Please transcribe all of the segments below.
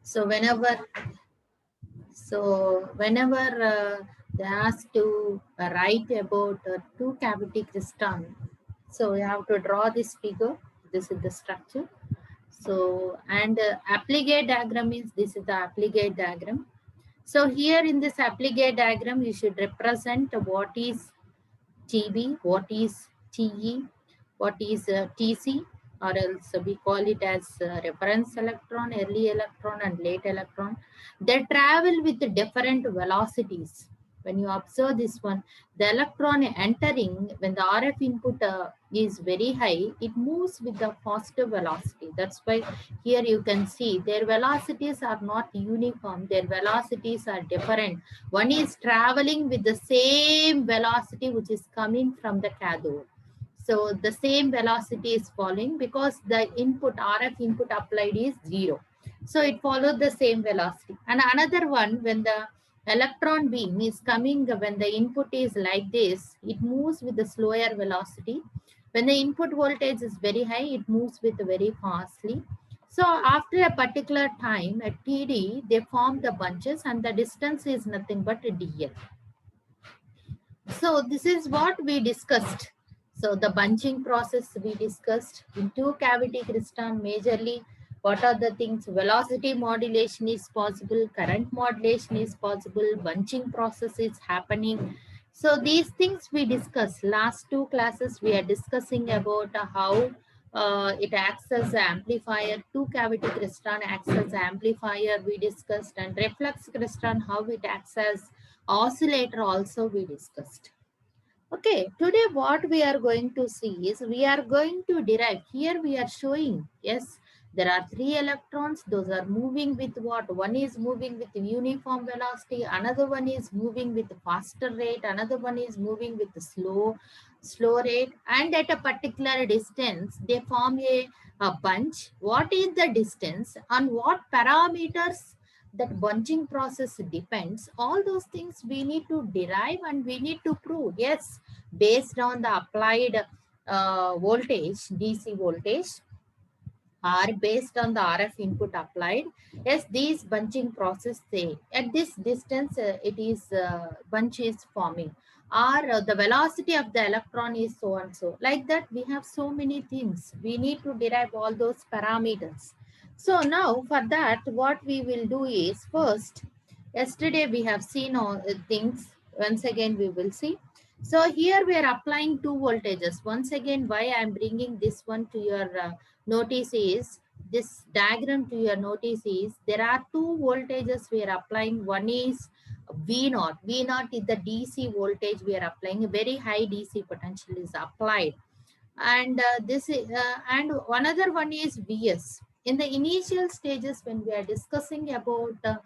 So whenever they ask to write about two cavity crystal, so you have to draw this figure. This is the structure. So and applicate diagram means this is the applicate diagram. So here in this applicate diagram, you should represent what is TB, what is TE, what is TC, or else we call it as reference electron, early electron, and late electron. They travel with different velocities. When you observe this one, the electron entering, when the RF input is very high, it moves with the faster velocity. That's why here you can see their velocities are not uniform, their velocities are different. One is traveling with the same velocity which is coming from the cathode. So the same velocity is following because the input, RF input applied is 0. So it follows the same velocity. And another one, when the electron beam is coming, when the input is like this, it moves with the slower velocity. When the input voltage is very high, it moves with very fastly. So after a particular time at TD, they form the bunches and the distance is nothing but DL. So this is what we discussed. So the bunching process we discussed in two cavity crystal majorly. What are the things? Velocity modulation is possible, current modulation is possible, bunching process is happening. So these things we discussed. Last two classes we are discussing about how it acts as an amplifier. Two cavity crystal acts as an amplifier we discussed, and reflex crystal how it acts as oscillator also we discussed. Okay, today what we are going to see is we are going to derive. Here we are showing, yes, there are three electrons. Those are moving with what? One is moving with uniform velocity. Another one is moving with faster rate. Another one is moving with slow rate. And at a particular distance, they form a bunch. What is the distance? On what parameters that bunching process depends? All those things we need to derive and we need to prove. Yes, based on the applied voltage, DC voltage, or based on the RF input applied. Yes, these bunching process say at this distance it is bunch is forming, or the velocity of the electron is so and so. Like that, we have so many things. We need to derive all those parameters. So now for that, what we will do is first, yesterday we have seen all things. Once again, we will see. So here we are applying two voltages. Once again, why I am bringing this one to your notice is, this diagram to your notice is, there are two voltages we are applying. One is V0. V0 is the DC voltage we are applying. A very high DC potential is applied. And this is, and another one is Vs. In the initial stages, when we are discussing about the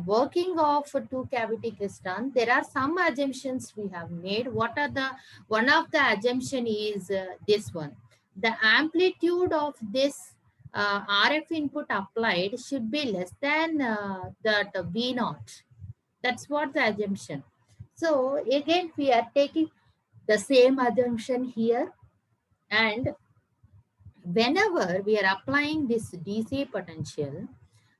working of two cavity crystal, there are some assumptions we have made. What are the, one of the assumption is this one: the amplitude of this RF input applied should be less than that V naught. That's what the assumption. So again, we are taking the same assumption here, and whenever we are applying this DC potential,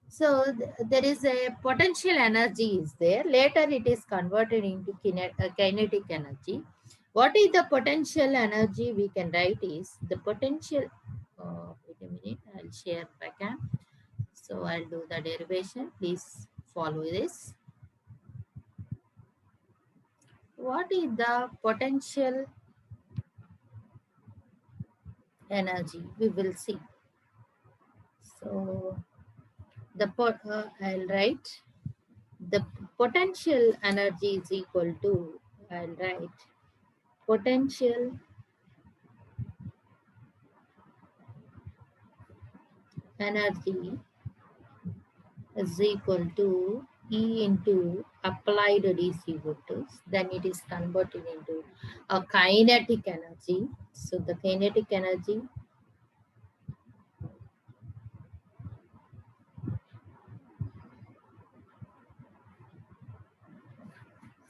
so there is a potential energy is there. Later it is converted into kinetic energy. What is the potential energy we can write is the potential, wait a minute, I'll share back. So I'll do the derivation. Please follow this. What is the potential energy? We will see. So I'll write the potential energy is equal to, I'll write potential energy is equal to E into applied DC voltage. Then it is converted into a kinetic energy. So the kinetic energy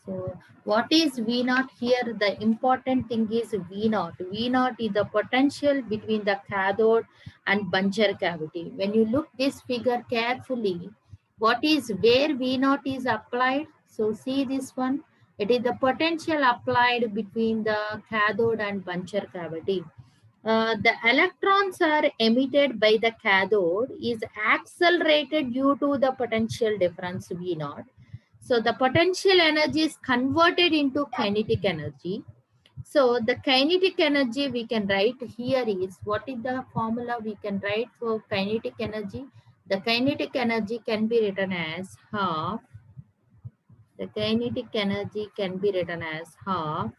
So what is V naught here? The important thing is V naught. V naught is the potential between the cathode and buncher cavity. When you look this figure carefully, what is where V naught is applied? So see this one. It is the potential applied between the cathode and buncher cavity. The electrons are emitted by the cathode is accelerated due to the potential difference V naught. So the potential energy is converted into kinetic energy. So the kinetic energy we can write here is, what is the formula we can write for kinetic energy? The kinetic energy can be written as half. The kinetic energy can be written as half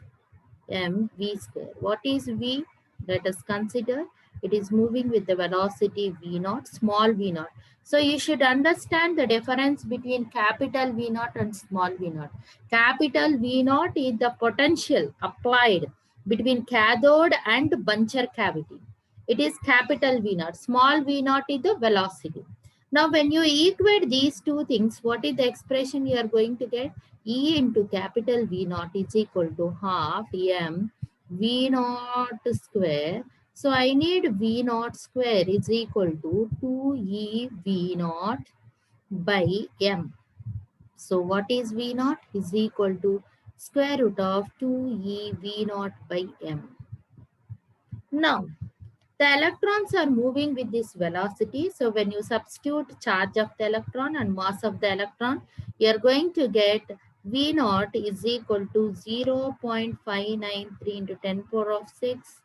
mv square. What is v? Let us consider it is moving with the velocity v naught, small v naught. So you should understand the difference between capital V naught and small v naught. Capital V naught is the potential applied between cathode and buncher cavity. It is capital V naught. Small v naught is the velocity. Now when you equate these two things, what is the expression you are going to get? E into capital V naught is equal to half m V naught square. So I need V naught square is equal to 2E V naught by m. So what is V naught? Is equal to square root of 2E V naught by m. Now the electrons are moving with this velocity. So when you substitute charge of the electron and mass of the electron, you are going to get V naught is equal to 0.593 into 10 power of 6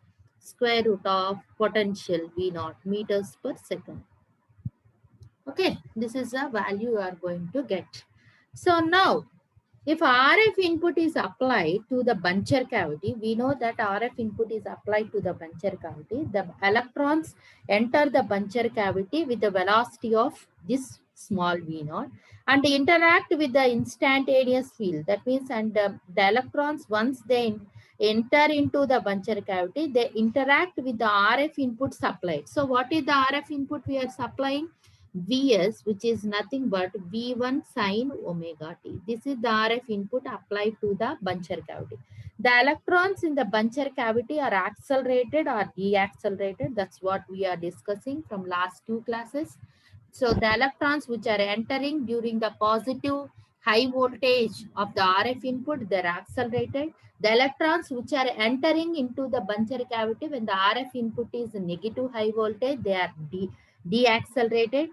square root of potential V naught meters per second. Okay, this is the value you are going to get. So now, if RF input is applied to the buncher cavity, we know that RF input is applied to the buncher cavity. The electrons enter the buncher cavity with the velocity of this small v naught and interact with the instantaneous field. That means, and the electrons, once they enter into the buncher cavity, they interact with the RF input supplied. So what is the RF input we are supplying? Vs, which is nothing but V1 sine omega t. This is the RF input applied to the buncher cavity. The electrons in the buncher cavity are accelerated or deaccelerated. That's what we are discussing from last two classes. So the electrons which are entering during the positive high voltage of the RF input, they're accelerated. The electrons which are entering into the buncher cavity when the RF input is negative high voltage, they are deaccelerated.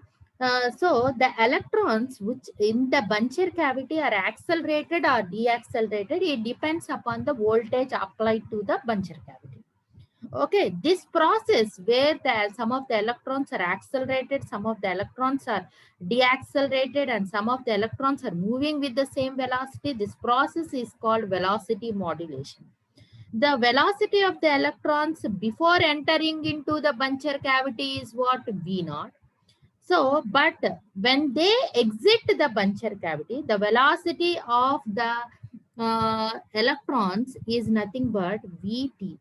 So the electrons which in the buncher cavity are accelerated or deaccelerated, it depends upon the voltage applied to the buncher cavity. Okay, this process where some of the electrons are accelerated, some of the electrons are deaccelerated, and some of the electrons are moving with the same velocity, this process is called velocity modulation. The velocity of the electrons before entering into the buncher cavity is what? V naught. So, but when they exit the buncher cavity, the velocity of the electrons is nothing but Vt1.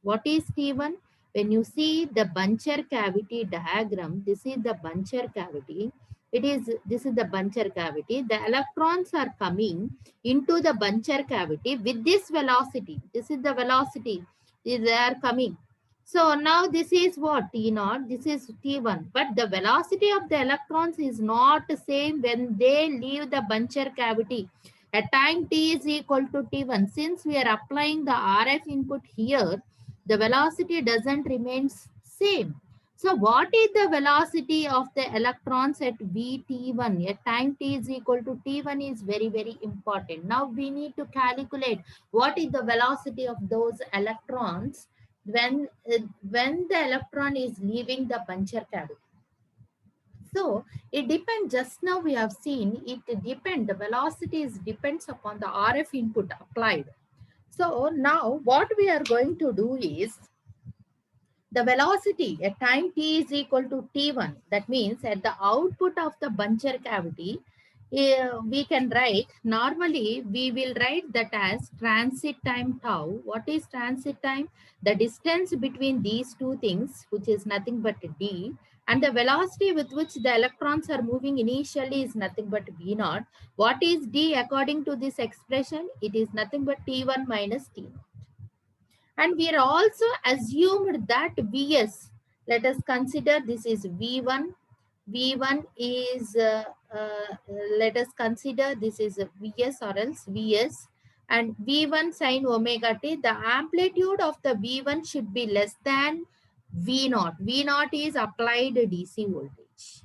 What is T1? When you see the buncher cavity diagram, this is the buncher cavity. This is the buncher cavity. The electrons are coming into the buncher cavity with this velocity. This is the velocity. They are coming. So now this is what? T naught, this is T1. But the velocity of the electrons is not the same when they leave the buncher cavity. At time T is equal to T1. Since we are applying the RF input here, the velocity doesn't remain same. So what is the velocity of the electrons at Vt1? At time T is equal to T1 is very, very important. Now we need to calculate what is the velocity of those electrons when the electron is leaving the buncher cavity. So it depends. Just now we have seen it depends. The velocity depends upon the RF input applied. So now what we are going to do is the velocity at time t is equal to t1. That means at the output of the buncher cavity, we can write, normally we will write that as transit time tau. What is transit time? The distance between these two things, which is nothing but d, And the velocity with which the electrons are moving initially is nothing but V naught. What is D according to this expression? It is nothing but T1 minus T naught. And we are also assumed that Vs, let us consider this is V1. V1 is, let us consider this is Vs or else Vs. And V1 sine omega t, the amplitude of the V1 should be less than V naught. V naught is applied DC voltage.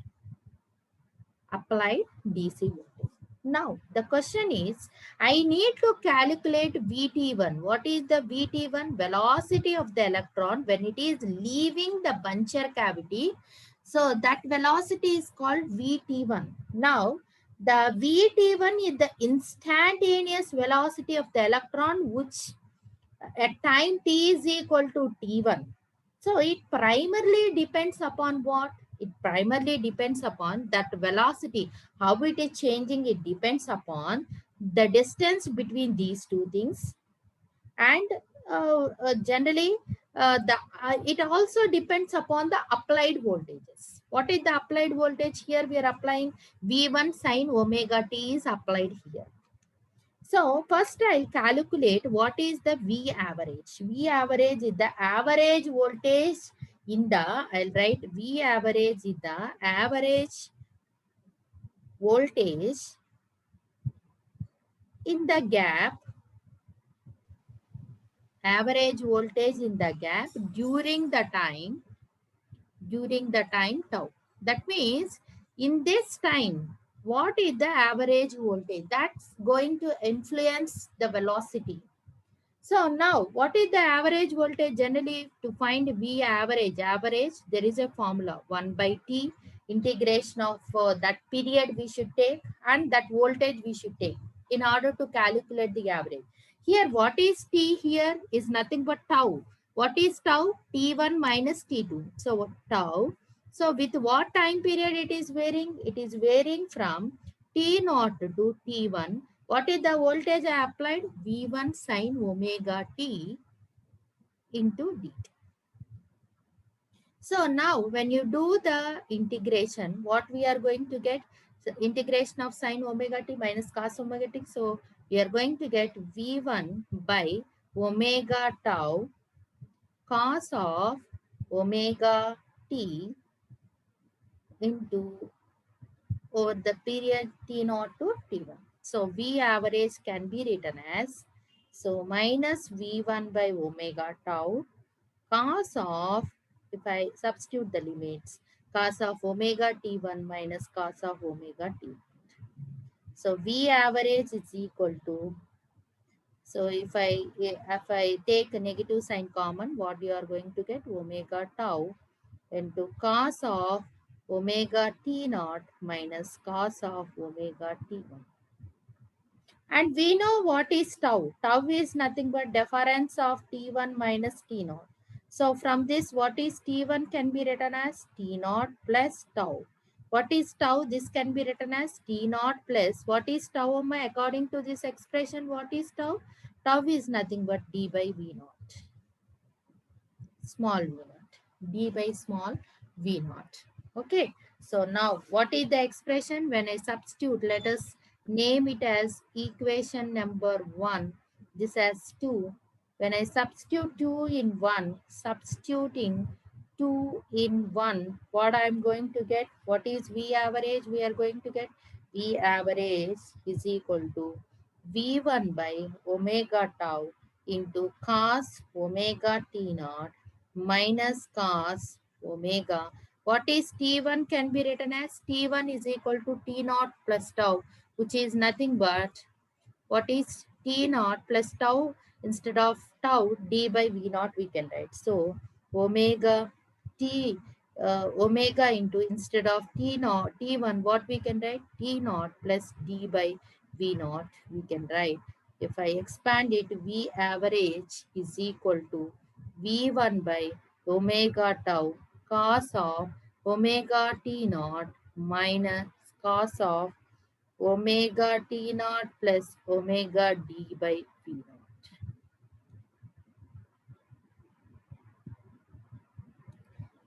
Applied DC voltage. Now, the question is, I need to calculate VT1. What is the VT1? Velocity of the electron when it is leaving the buncher cavity. So, that velocity is called VT1. Now, the VT1 is the instantaneous velocity of the electron, which at time t is equal to T1. So, it primarily depends upon what? It primarily depends upon that velocity. How it is changing, it depends upon the distance between these two things. And generally, it also depends upon the applied voltages. What is the applied voltage? Here we are applying V1 sine omega t is applied here. So first I'll calculate what is the V average. V average is the average voltage in the, I'll write V average is the average voltage in the gap, average voltage in the gap during the time tau. That means in this time, what is the average voltage? That's going to influence the velocity. So now, what is the average voltage? Generally, to find V average, there is a formula 1 by T, integration of that period we should take and that voltage we should take in order to calculate the average. Here, what is T here is nothing but tau. What is tau? T1 minus T2. So tau. So with what time period it is varying? It is varying from T0 to T1. What is the voltage I applied? V1 sine omega t into dt. So now when you do the integration, what we are going to get? So integration of sine omega t minus cos omega t. So we are going to get V1 by omega tau cos of omega t into over the period T0 to T1. So V average can be written as, so minus V1 by omega tau cos of, if I substitute the limits, cos of omega T1 minus cos of omega T. So V average is equal to, so if I take a negative sign common, what you are going to get? Omega tau into cos of omega t naught minus cos of omega t1. And we know what is tau. Tau is nothing but difference of t1 minus t naught. So from this, what is t1 can be written as t naught plus tau. What is tau? This can be written as t naught plus, what is tau according to this expression? What is tau? Tau is nothing but d by v naught. Small v naught. D by small v naught. Okay. So now what is the expression? When I substitute, let us name it as equation number 1. This as 2. When I substitute 2 in 1, substituting 2 in 1, what I am going to get? What is V average? We are going to get V average is equal to V1 by omega tau into cos omega t naught minus cos omega. What is T1 can be written as? T1 is equal to T naught plus tau, which is nothing but, what is T naught plus tau? Instead of tau, D by V naught we can write. So omega T, omega into, instead of T naught, T1, what we can write? T naught plus D by V naught we can write. If I expand it, V average is equal to V1 by omega tau cos of omega T naught minus cos of omega T naught plus omega D by V naught.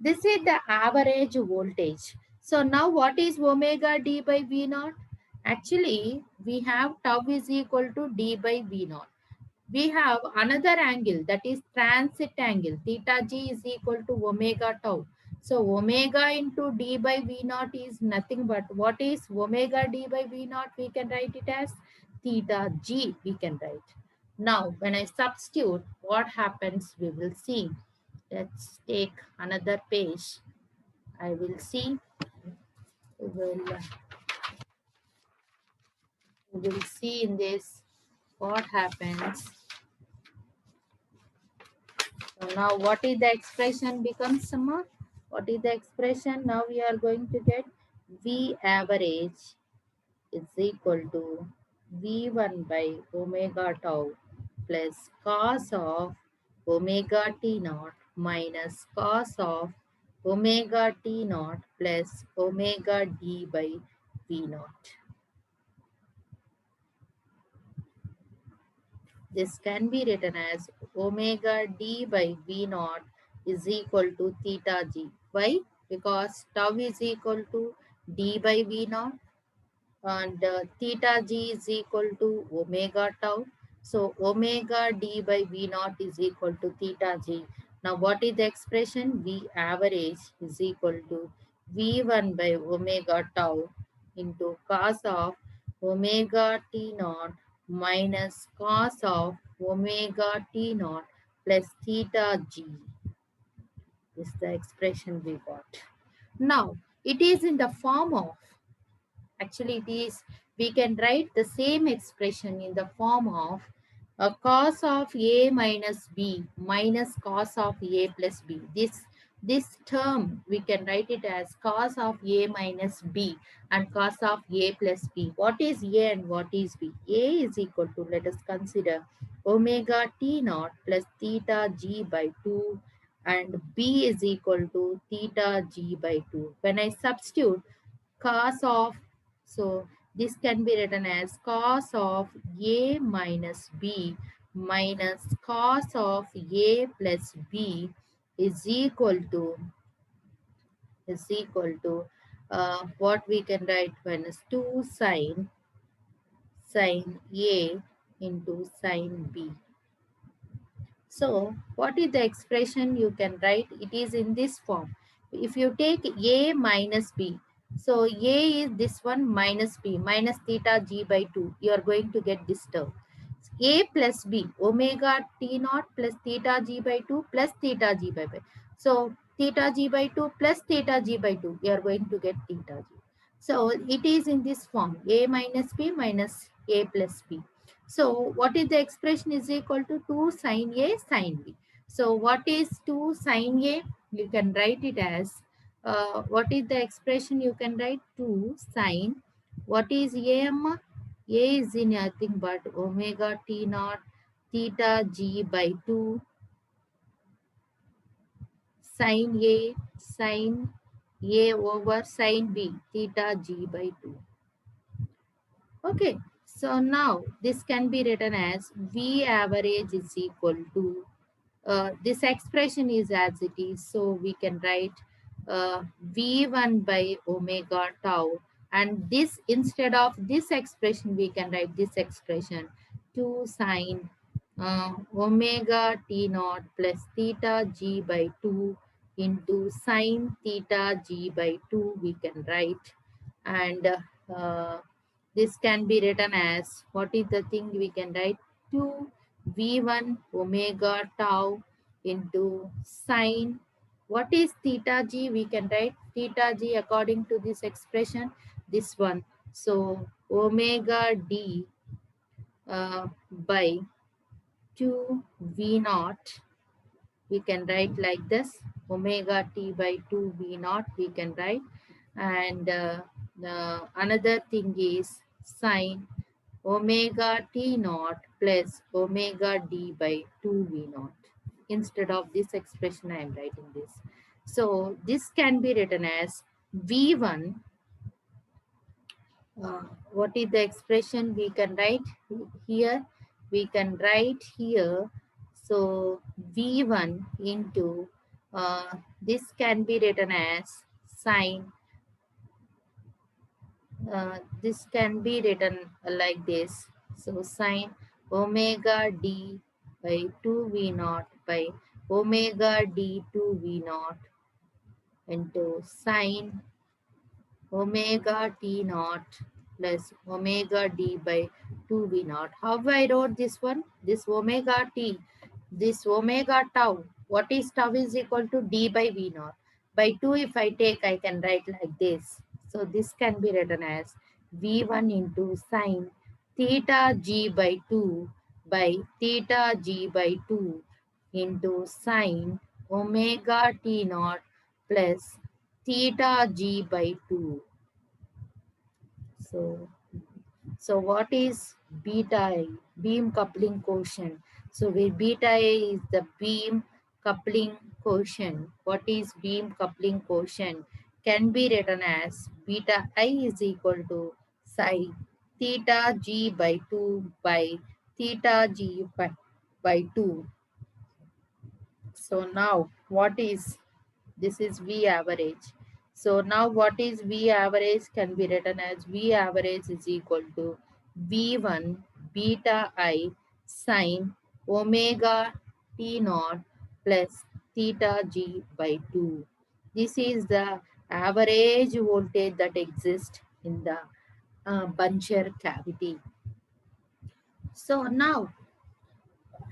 This is the average voltage. So now what is omega d by V naught? Actually, we have tau is equal to d by V naught. We have another angle, that is transit angle. Theta g is equal to omega tau. So omega into d by V naught is nothing but what is omega d by V naught? We can write it as theta g, we can write. Now when I substitute, what happens we will see. Let's take another page. I will see. We will see in this what happens. So now what is the expression becomes Sama? What is the expression? Now we are going to get V average is equal to V1 by omega tau plus cos of omega t naught minus cos of omega t naught plus omega d by V naught. This can be written as omega d by V naught is equal to theta g. Why? Because tau is equal to d by V naught and theta g is equal to omega tau. So omega d by V naught is equal to theta g. Now what is the expression? V average is equal to V1 by omega tau into cos of omega t naught minus cos of omega t naught plus theta g. This is the expression we got. Now it is in the form of, actually it is, we can write the same expression in the form of a cos of a minus b minus cos of a plus b. This term we can write it as cos of a minus b and cos of a plus b. What is a and what is b? A is equal to, let us consider, omega t naught plus theta g by 2 and b is equal to theta g by 2. When I substitute cos of, so this can be written as cos of a minus b minus cos of a plus b is equal to what we can write when is 2 sine a into sine b. So what is the expression you can write? It is in this form. If you take a minus b, so a is this one minus b minus theta g by 2. You are going to get this term. A plus b, omega t naught plus theta g by 2 plus theta g by 2. So theta g by 2 plus theta g by 2. You are going to get theta g. So it is in this form, a minus b minus a plus b. So what is the expression is equal to 2 sine A sine B. So what is 2 sine A? You can write it as, what is the expression you can write? 2 sine, what is A amma? A is in nothing but omega t naught theta g by 2 sine A over sine B theta g by 2. Okay, so now this can be written as V average is equal to, this expression is as it is, so we can write V1 by omega tau, and this, instead of this expression we can write this expression 2 sine omega t naught plus theta g by 2 into sine theta g by 2 we can write, and this can be written as, what is the thing we can write? 2 V1 omega tau into sine. What is theta g? We can write theta g according to this expression, this one. So omega d by 2 V naught. We can write like this, omega t by 2 V naught we can write. And the another thing is sine omega t naught plus omega d by 2 V naught. Instead of this expression, I am writing this. So this can be written as V1. What is the expression we can write here? We can write here. So V1 into This can be written as sine. This can be written like this. So sine omega d by 2 v naught by omega d 2 v naught into sine omega t naught plus omega d by 2 v naught. How I wrote this one? This omega t, this omega tau. What is tau is equal to d by v naught. By 2 if I take, I can write like this. So this can be written as v1 into sine theta g by 2 by theta g by 2 into sine omega t naught plus theta g by 2. So what is beta A? Beam coupling coefficient. So where beta A is the beam coupling coefficient. What is beam coupling coefficient? Can be written as beta I is equal to psi theta g by 2 by theta g by 2. So now what is this is V average. So now what is V average can be written as V average is equal to V1 beta I sine omega T naught plus theta G by 2. This is the average voltage that exists in the puncture cavity. So now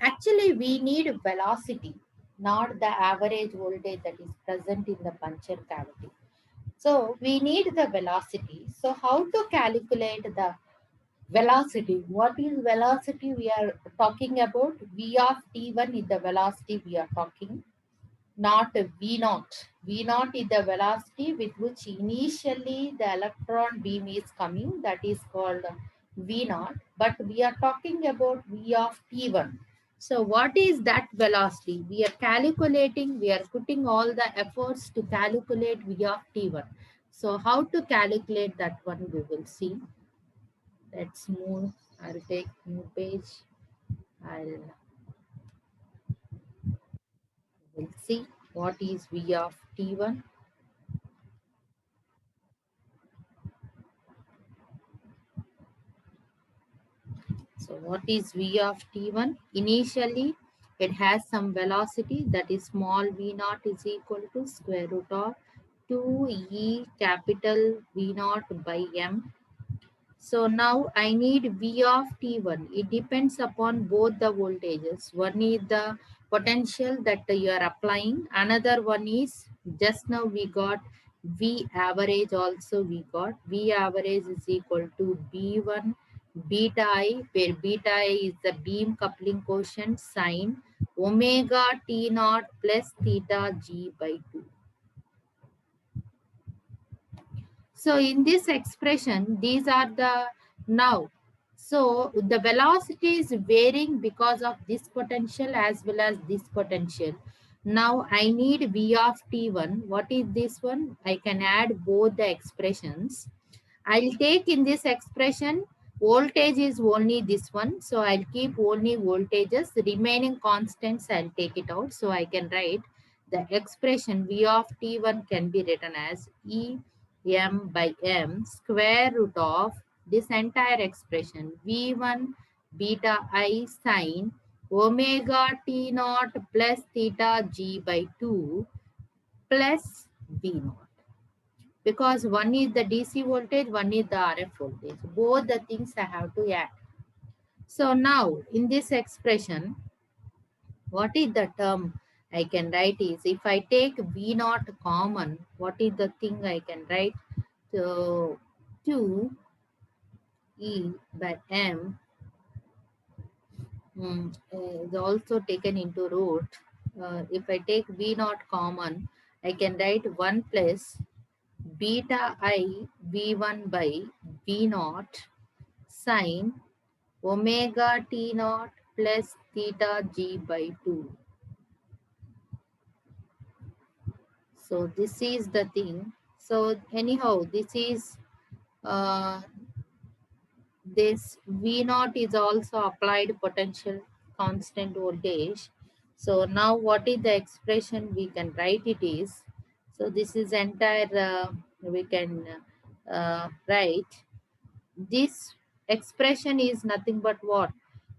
actually we need velocity, not the average voltage that is present in the puncture cavity. So we need the velocity. So how to calculate the velocity? What is velocity we are talking about? V of T1 is the velocity we are talking, not V naught. V naught is the velocity with which initially the electron beam is coming. That is called V naught. But we are talking about V of T1. So what is that velocity? We are calculating, we are putting all the efforts to calculate V of T1. So how to calculate that one we will see. Let's move. I'll take new page. I'll We'll see what is V of T1. So what is V of T1? Initially, it has some velocity, that is small v naught is equal to square root of 2e capital V naught by m. So now I need V of T1. It depends upon both the voltages. One is the potential that you are applying. Another one is just now we got V average also we got. V average is equal to B1 beta I, where beta I is the beam coupling quotient sine omega T naught plus theta G by 2. So in this expression, these are the now. So the velocity is varying because of this potential as well as this potential. Now I need V of T1. What is this one? I can add both the expressions. I'll take in this expression, voltage is only this one. So I'll keep only voltages. The remaining constants, I'll take it out. So I can write the expression V of T1 can be written as E m by m square root of this entire expression V1 beta I sine omega T naught plus theta G by 2 plus V naught, because one is the DC voltage, one is the RF voltage. Both the things I have to add. So now in this expression, what is the term I can write is, if I take V naught common, what is the thing I can write? So 2 E by M is also taken into root. If I take V naught common, I can write 1 plus beta I V1 by V naught sine omega T naught plus theta G by 2. So this is the thing. So anyhow, this is this V naught is also applied potential constant voltage. So now what is the expression we can write it is, so this is entire we can write this expression is nothing but what?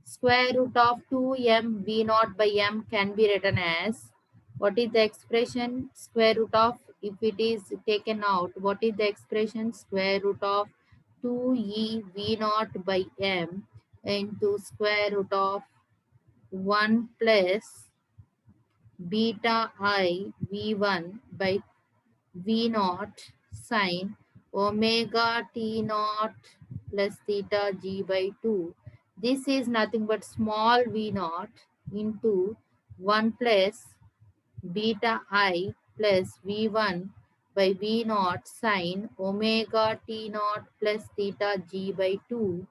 Square root of 2m v naught by m can be written as, what is the expression? Square root of, if it is taken out, what is the expression? Square root of 2e v naught by m into square root of 1 plus beta I v1 by v naught sine omega t naught plus theta g by 2. This is nothing but small v naught into 1 plus beta I plus v1 by v naught sine omega t naught plus theta g by 2.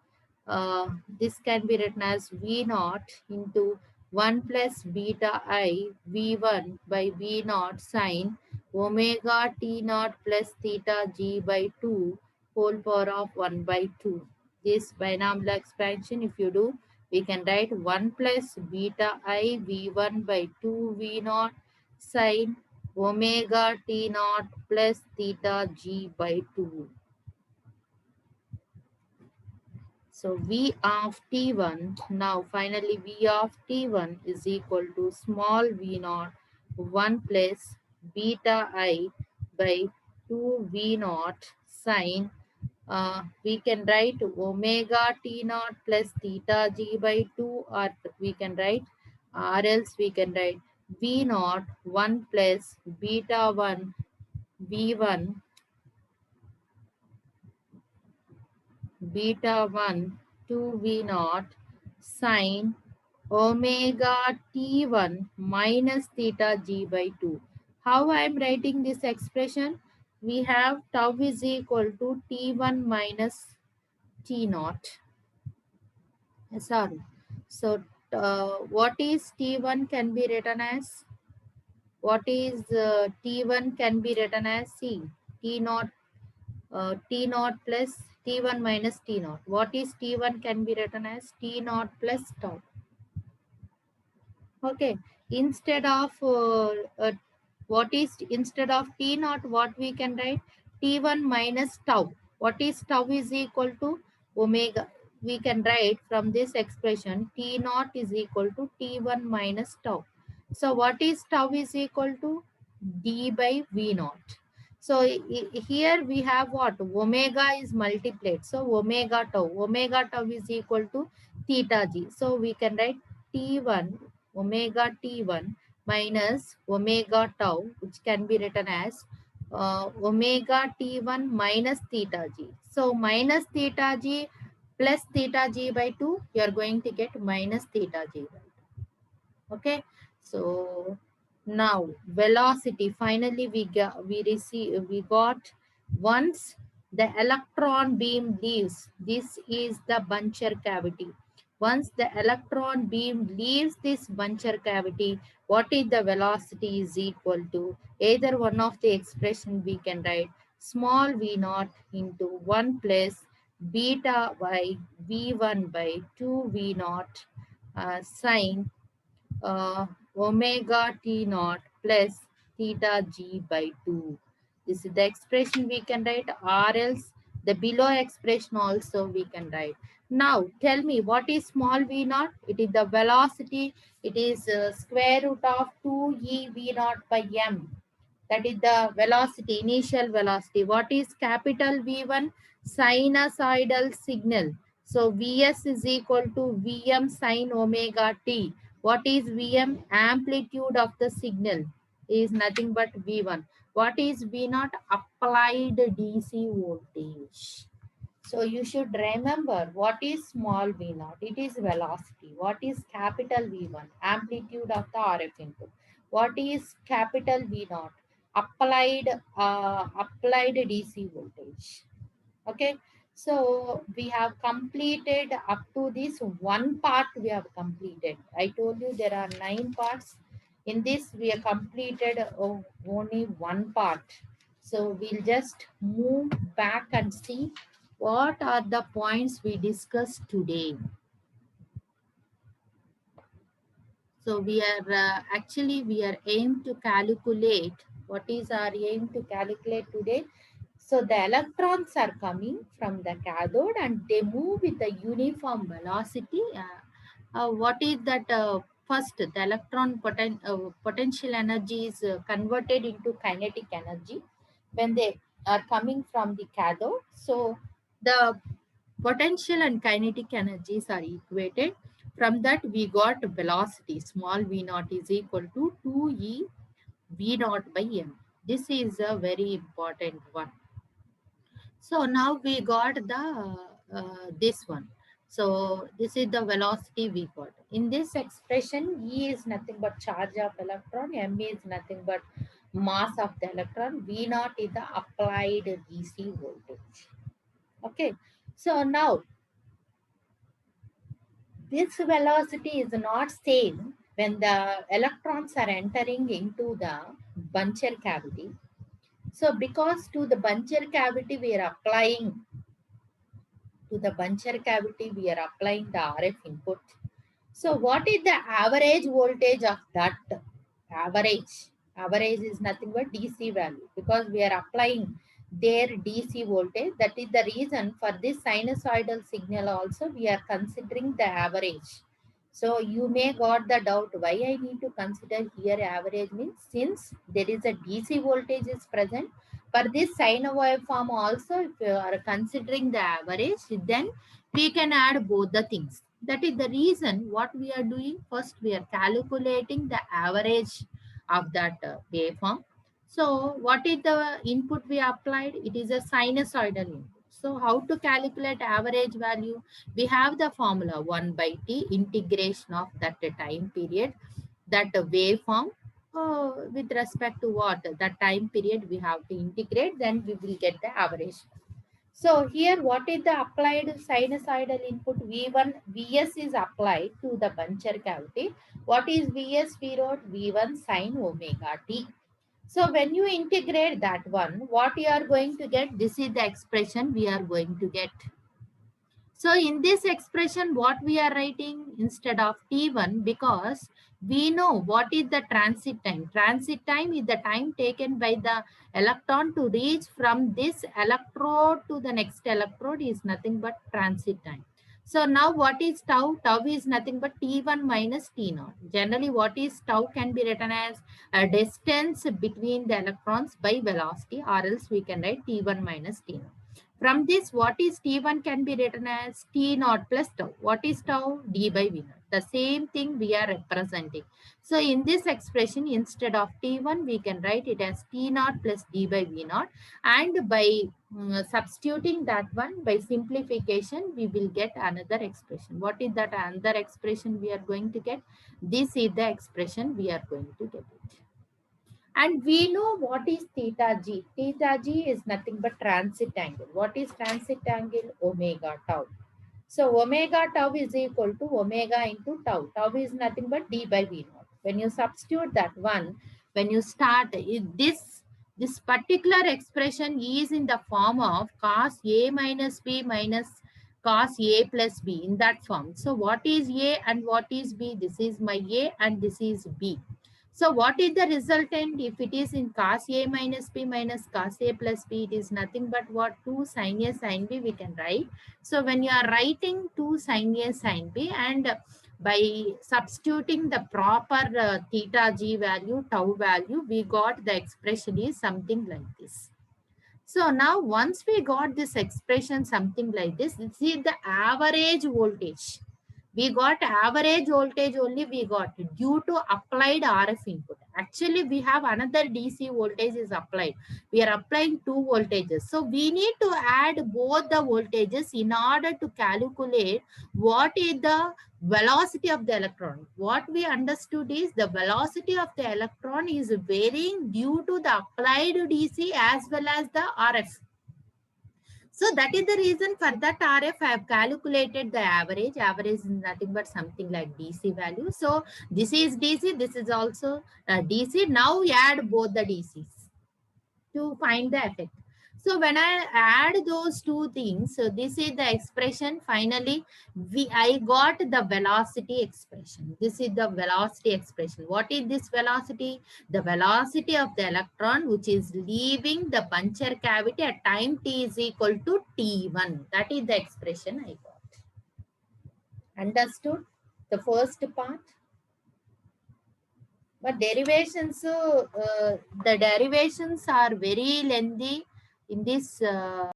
This can be written as v naught into 1 plus beta I v1 by v naught sine omega t naught plus theta g by 2 whole power of 1 by 2. This binomial expansion, if you do, we can write 1 plus beta I v1 by 2 v naught sine omega t naught plus theta g by 2. So V of T1, now finally V of T1 is equal to small v naught 1 plus beta I by 2 v naught sine, we can write omega t naught plus theta g by 2, or we can write, or else we can write v naught 1 plus beta 1 v1 beta 1 2 v naught sine omega t1 minus theta g by 2. How I am writing this expression? We have tau is equal to t1 minus t naught. Sorry. So what is t1 can be written as? What is t1 can be written as? C. T naught T naught plus T1 minus T naught. What is T1 can be written as T naught plus tau. Okay. Instead of what is instead of T naught, what we can write? T1 minus tau. What is tau is equal to omega. We can write from this expression T naught is equal to T1 minus tau. So what is tau is equal to d by v naught. So here we have what? Omega is multiplied. So omega tau is equal to theta g. So we can write T1 omega T1 minus omega tau, which can be written as omega T1 minus theta g. So minus theta g plus theta g by 2, you are going to get minus theta g by 2. Okay. So now velocity, finally we got, once the electron beam leaves, this is the Buncher cavity. Once the electron beam leaves this Buncher cavity, what is the velocity is equal to, either one of the expression we can write, small v naught into 1 plus beta by v1 by 2 v naught sine omega t naught plus theta g by 2. This is the expression we can write, or else the below expression also we can write. Now tell me, what is small v naught? It is the velocity. It is square root of 2e v naught by m. That is the velocity, initial velocity. What is capital V1? Sinusoidal signal. So Vs is equal to Vm sine omega t. What is Vm? Amplitude of the signal is nothing but V1. What is V0? Applied DC voltage. So you should remember, what is small v0? It is velocity. What is capital V1? Amplitude of the RF input. What is capital V0? Applied DC voltage. Okay. So we have completed up to this one part we have completed. I told you there are 9 parts. In this we have completed only one part. So we'll just move back and see what are the points we discussed today. So we are actually we are aimed to calculate. What is our aim to calculate today? So the electrons are coming from the cathode and they move with a uniform velocity. What is that? First, the potential energy is converted into kinetic energy when they are coming from the cathode. So the potential and kinetic energies are equated. From that, we got velocity. Small v naught is equal to 2e v naught by m. This is a very important one. So now we got the this one. So this is the velocity we got. In this expression, E is nothing but charge of electron, m is nothing but mass of the electron, v naught is the applied DC voltage. Okay. So now this velocity is not same when the electrons are entering into the buncher cavity. So because to the buncher cavity we are applying we are applying the RF input. So what is the average voltage of that? Average is nothing but DC value because we are applying their DC voltage. That is the reason for this sinusoidal signal also we are considering the average. So you may got the doubt why I need to consider here average means since there is a DC voltage is present for this sine waveform also if you are considering the average then we can add both the things. That is the reason what we are doing. First, we are calculating the average of that waveform. So, what is the input we applied? It is a sinusoidal input. So, how to calculate average value? We have the formula 1 by t integration of that time period, that waveform with respect to what? That time period we have to integrate, then we will get the average. So here what is the applied sinusoidal input? V1, Vs is applied to the buncher cavity. What is Vs? We wrote V1 sine omega t. So when you integrate that one, what you are going to get? This is the expression we are going to get. So in this expression, what we are writing instead of T1 because we know what is the transit time. Transit time is the time taken by the electron to reach from this electrode to the next electrode is nothing but transit time. So now what is tau? Tau is nothing but T1 minus T0. Generally what is tau can be written as a distance between the electrons by velocity or else we can write T1 minus T0. From this, what is T1 can be written as T naught plus tau. What is tau? D by V naught. The same thing we are representing. So in this expression, instead of T1, we can write it as T naught plus D by V naught. And by substituting that one, by simplification, we will get another expression. What is that another expression we are going to get? This is the expression we are going to get it. And we know what is theta g. Theta g is nothing but transit angle. What is transit angle? Omega tau. So omega tau is equal to omega into tau. Tau is nothing but d by v naught. When you substitute that one, when you start this particular expression is in the form of cos a minus b minus cos a plus b in that form. So what is a and what is b? This is my a and this is b. So what is the resultant if it is in cos A minus B minus cos A plus B? It is nothing but what 2 sin A sin B we can write. So when you are writing 2 sin A sin B and by substituting the proper theta g value, tau value, we got the expression is something like this. So now once we got this expression something like this is the average voltage. We got average voltage only we got due to applied RF input. Actually, we have another DC voltage is applied. We are applying two voltages. So we need to add both the voltages in order to calculate what is the velocity of the electron. What we understood is the velocity of the electron is varying due to the applied DC as well as the RF. So that is the reason for that RF I have calculated the average. Average is nothing but something like DC value. So this is DC, this is also DC. Now we add both the DCs to find the effect. So when I add those two things, so this is the expression. Finally, I got the velocity expression. This is the velocity expression. What is this velocity? The velocity of the electron which is leaving the puncture cavity at time t is equal to t1. That is the expression I got. Understood the first part? But derivations, the derivations are very lengthy in this